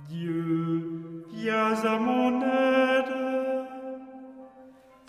Dieu, viens à mon aide.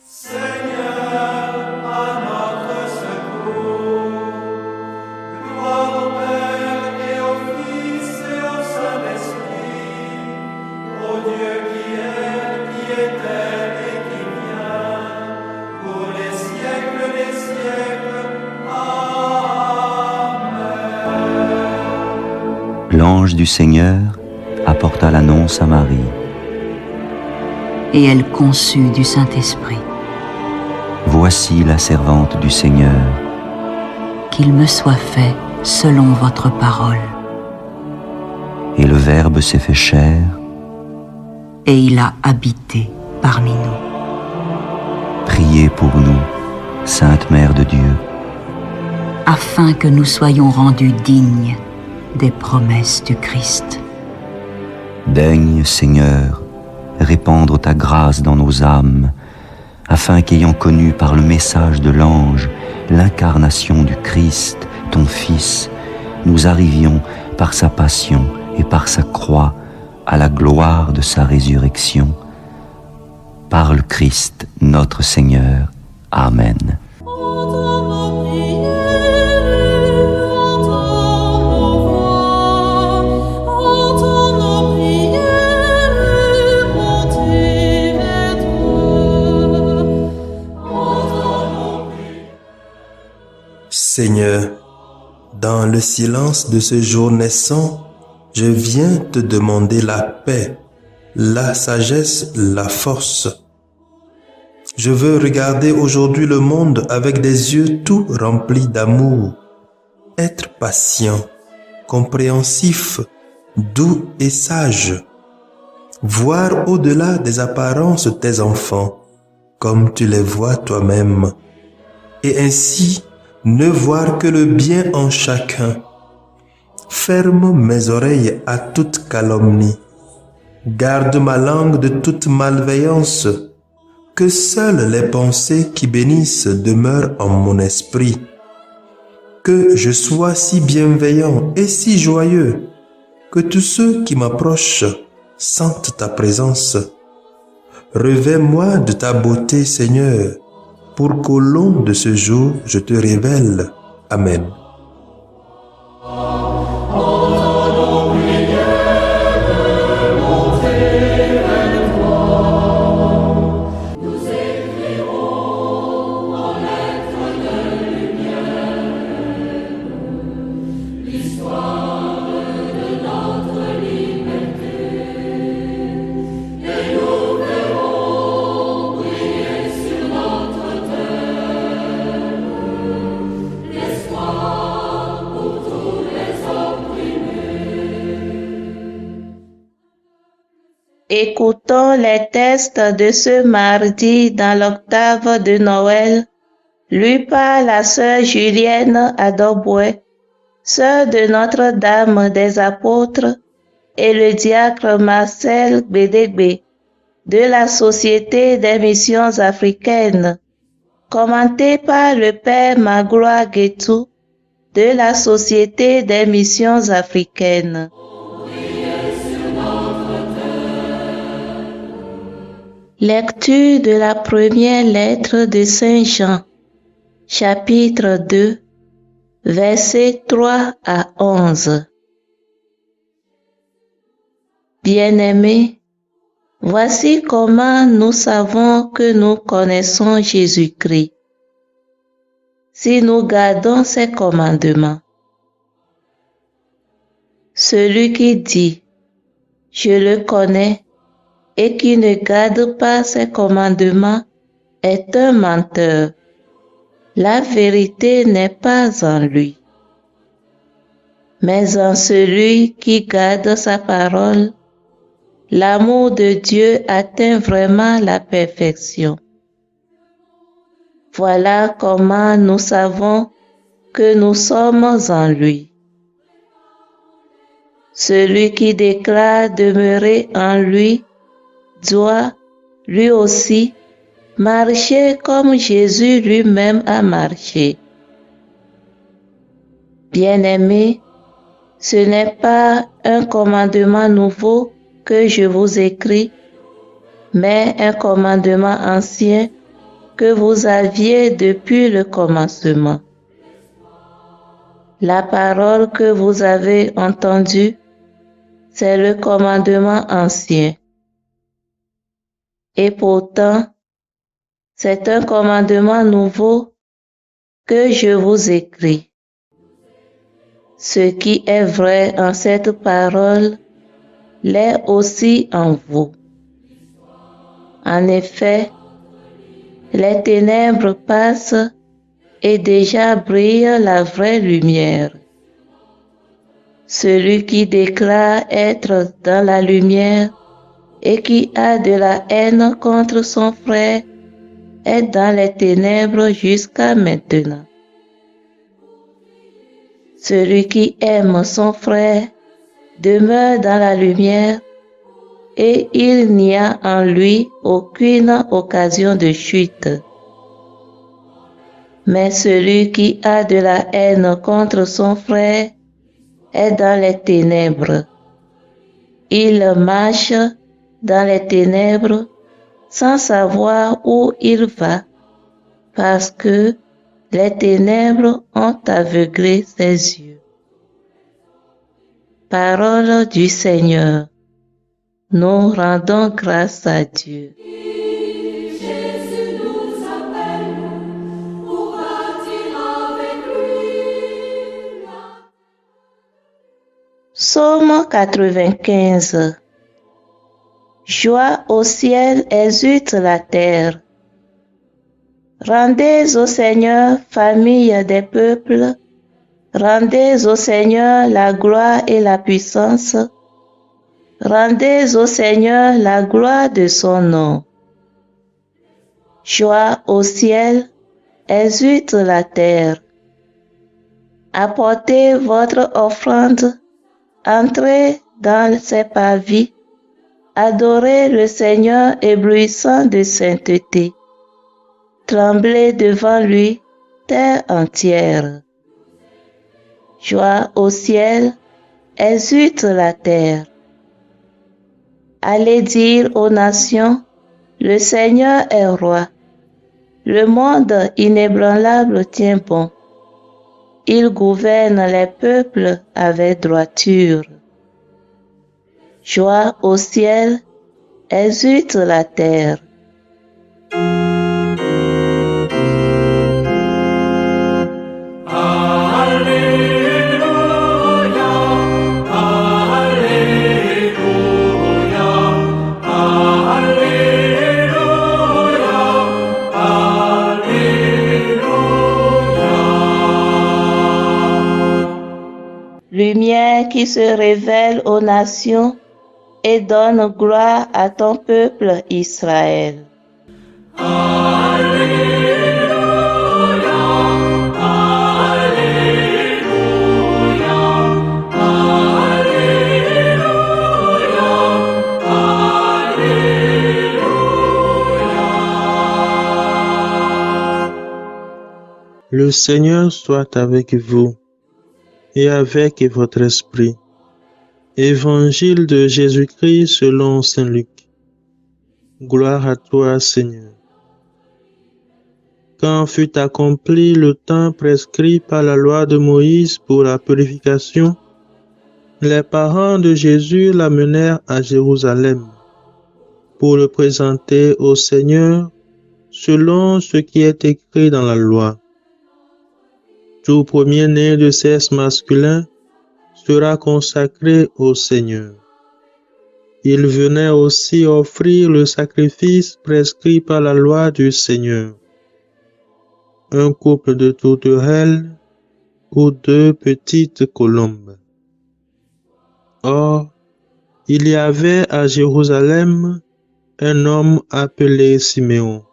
Seigneur, à notre secours. Gloire au Père et au Fils et au Saint-Esprit, au Dieu qui était et qui vient, pour les siècles des siècles. Amen. L'ange du Seigneur apporta l'annonce à Marie. Et elle conçut du Saint-Esprit. Voici la servante du Seigneur. Qu'il me soit fait selon votre parole. Et le Verbe s'est fait chair. Et il a habité parmi nous. Priez pour nous, Sainte Mère de Dieu, Afin que nous soyons rendus dignes des promesses du Christ. Daigne, Seigneur, répandre ta grâce dans nos âmes, afin qu'ayant connu par le message de l'ange l'incarnation du Christ, ton Fils, nous arrivions par sa passion et par sa croix à la gloire de sa résurrection. Par le Christ notre Seigneur. Amen. Seigneur, dans le silence de ce jour naissant, je viens te demander la paix, la sagesse, la force. Je veux regarder aujourd'hui le monde avec des yeux tout remplis d'amour, être patient, compréhensif, doux et sage, voir au-delà des apparences tes enfants, comme tu les vois toi-même, et ainsi ne voir que le bien en chacun. Ferme mes oreilles à toute calomnie. Garde ma langue de toute malveillance. Que seules les pensées qui bénissent demeurent en mon esprit. Que je sois si bienveillant et si joyeux que tous ceux qui m'approchent sentent ta présence. Revêt-moi de ta beauté, Seigneur, pour qu'au long de ce jour, je te révèle. Amen. Écoutons les textes de ce mardi dans l'octave de Noël, lu par la sœur Julienne Adoboué, sœur de Notre-Dame des Apôtres, et le diacre Marcel Bédégbé, de la Société des Missions Africaines, commenté par le Père Magloire Guétou, de la Société des Missions Africaines. Lecture de la première lettre de Saint Jean, chapitre 2, versets 3 à 11. Bien-aimés, voici comment nous savons que nous connaissons Jésus-Christ, si nous gardons ses commandements. Celui qui dit « Je le connais » et qui ne garde pas ses commandements est un menteur. La vérité n'est pas en lui. Mais en celui qui garde sa parole, l'amour de Dieu atteint vraiment la perfection. Voilà comment nous savons que nous sommes en lui. Celui qui déclare demeurer en lui doit, lui aussi, marcher comme Jésus lui-même a marché. Bien-aimés, Ce n'est pas un commandement nouveau que je vous écris, mais un commandement ancien que vous aviez depuis le commencement. La parole que vous avez entendue, c'est le commandement ancien. Et pourtant, c'est un commandement nouveau que je vous écris. Ce qui est vrai en cette parole l'est aussi en vous. En effet, les ténèbres passent et déjà brille la vraie lumière. Celui qui déclare être dans la lumière et qui a de la haine contre son frère est dans les ténèbres jusqu'à maintenant. Celui qui aime son frère demeure dans la lumière et il n'y a en lui aucune occasion de chute. Mais celui qui a de la haine contre son frère est dans les ténèbres. Il marche dans les ténèbres sans savoir où il va, parce que les ténèbres ont aveuglé ses yeux. Parole du Seigneur. Nous rendons grâce à Dieu. Jésus nous appelle pour bâtir avec lui. Psaume 95. Joie au ciel, exulte la terre. Rendez au Seigneur, famille des peuples, rendez au Seigneur la gloire et la puissance. Rendez au Seigneur la gloire de son nom. Joie au ciel, exulte la terre. Apportez votre offrande, entrez dans ses parvis, adorez le Seigneur éblouissant de sainteté. Tremblez devant lui, terre entière. Joie au ciel, exulte la terre. Allez dire aux nations, le Seigneur est roi. Le monde inébranlable tient bon. Il gouverne les peuples avec droiture. Joie au ciel, exulte la terre. Lumière qui se révèle aux nations et donne gloire à ton peuple Israël. Le Seigneur soit avec vous et avec votre esprit. Évangile de Jésus-Christ selon saint Luc. Gloire à toi, Seigneur. Quand fut accompli le temps prescrit par la loi de Moïse pour la purification, les parents de Jésus l'amenèrent à Jérusalem pour le présenter au Seigneur selon ce qui est écrit dans la loi. Tout premier-né de sexe masculin sera consacré au Seigneur. Il venait aussi offrir le sacrifice prescrit par la loi du Seigneur. Un couple de tourterelles ou 2 petites colombes. Or, il y avait à Jérusalem un homme appelé Siméon.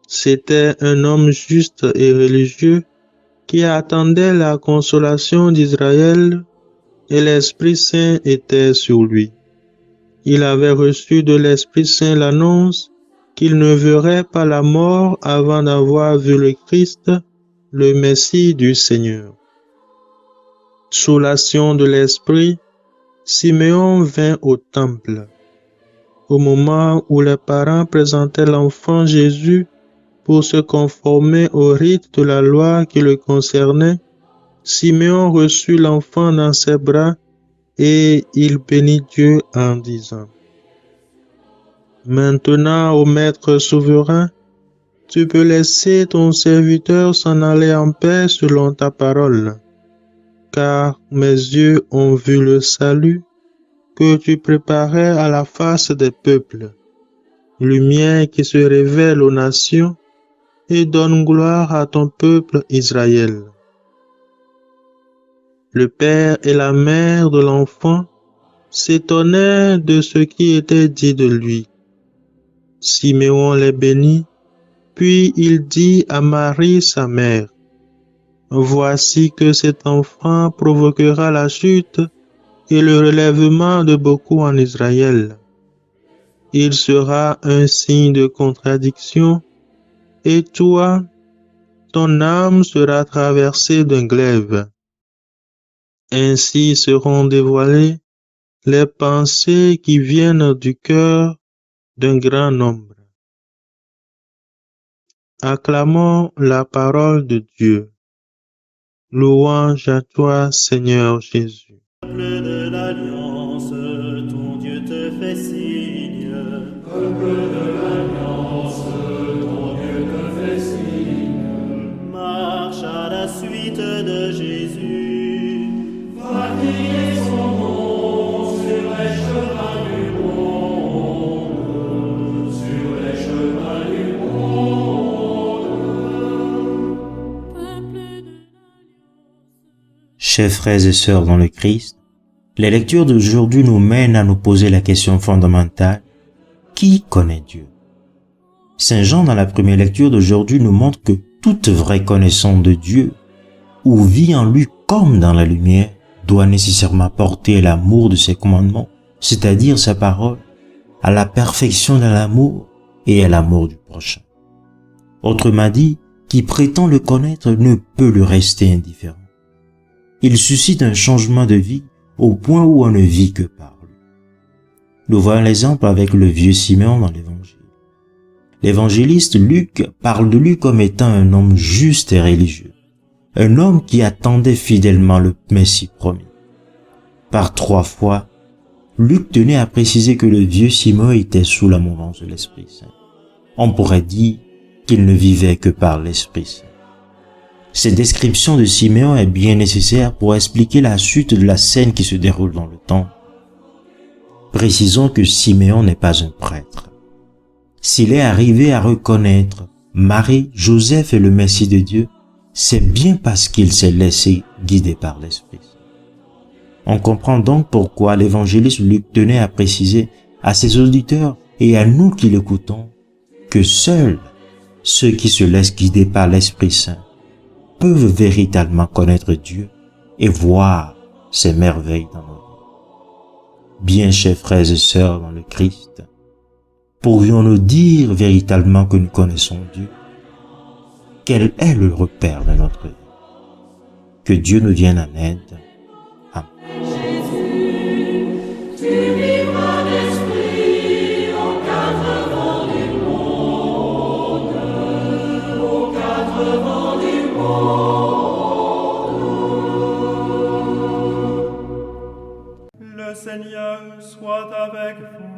C'était un homme juste et religieux qui attendait la consolation d'Israël, et l'Esprit Saint était sur lui. Il avait reçu de l'Esprit Saint l'annonce qu'il ne verrait pas la mort avant d'avoir vu le Christ, le Messie du Seigneur. Sous l'action de l'Esprit, Simeon vint au temple. Au moment où les parents présentaient l'enfant Jésus pour se conformer au rite de la loi qui le concernait, Simeon reçut l'enfant dans ses bras et il bénit Dieu en disant: Maintenant, ô Maître souverain, tu peux laisser ton serviteur s'en aller en paix selon ta parole, car mes yeux ont vu le salut que tu préparais à la face des peuples, lumière qui se révèle aux nations et donne gloire à ton peuple Israël. Le père et la mère de l'enfant s'étonnèrent de ce qui était dit de lui. Simeon les bénit, puis il dit à Marie sa mère: Voici que cet enfant provoquera la chute et le relèvement de beaucoup en Israël. Il sera un signe de contradiction, et toi, ton âme sera traversée d'un glaive. Ainsi seront dévoilées les pensées qui viennent du cœur d'un grand nombre. Acclamons la parole de Dieu. Louange à toi, Seigneur Jésus. Peuple de l'Alliance, ton Dieu te fait signe. Peuple de l'Alliance, ton Dieu te fait signe. Marche à la suite de Jésus. Va crier son nom sur les chemins du monde, sur les chemins du monde. Chers frères et sœurs dans le Christ, les lectures d'aujourd'hui nous mènent à nous poser la question fondamentale: qui connaît Dieu? Saint Jean, dans la première lecture d'aujourd'hui, nous montre que toute vraie connaissance de Dieu, ou vit en lui comme dans la lumière, doit nécessairement porter l'amour de ses commandements, c'est-à-dire sa parole, à la perfection de l'amour et à l'amour du prochain. Autrement dit, qui prétend le connaître ne peut lui rester indifférent. Il suscite un changement de vie au point où on ne vit que par lui. Nous voyons l'exemple avec le vieux Simeon dans l'Évangile. L'évangéliste Luc parle de lui comme étant un homme juste et religieux, un homme qui attendait fidèlement le Messie promis. Par 3 fois, Luc tenait à préciser que le vieux Simeon était sous la mouvance de l'Esprit Saint. On pourrait dire qu'il ne vivait que par l'Esprit Saint. Cette description de Simeon est bien nécessaire pour expliquer la suite de la scène qui se déroule dans le temple. Précisons que Simeon n'est pas un prêtre. S'il est arrivé à reconnaître Marie, Joseph et le Messie de Dieu, c'est bien parce qu'il s'est laissé guider par l'Esprit. On comprend donc pourquoi l'évangéliste Luc tenait à préciser à ses auditeurs et à nous qui l'écoutons que seuls ceux qui se laissent guider par l'Esprit Saint peuvent véritablement connaître Dieu et voir ses merveilles dans nos vies. Bien chers frères et sœurs dans le Christ, pourrions-nous dire véritablement que nous connaissons Dieu? Quel est le repère de notre vie? Que Dieu nous vienne en aide. Amen. Jésus, tu vivras d'esprit aux 4 vents du monde, aux 4 vents du monde. Le Seigneur soit avec vous.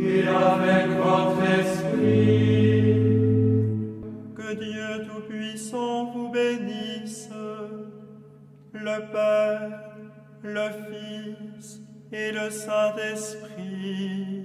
Et avec votre esprit. Que Dieu Tout-Puissant vous bénisse, le Père, le Fils et le Saint-Esprit.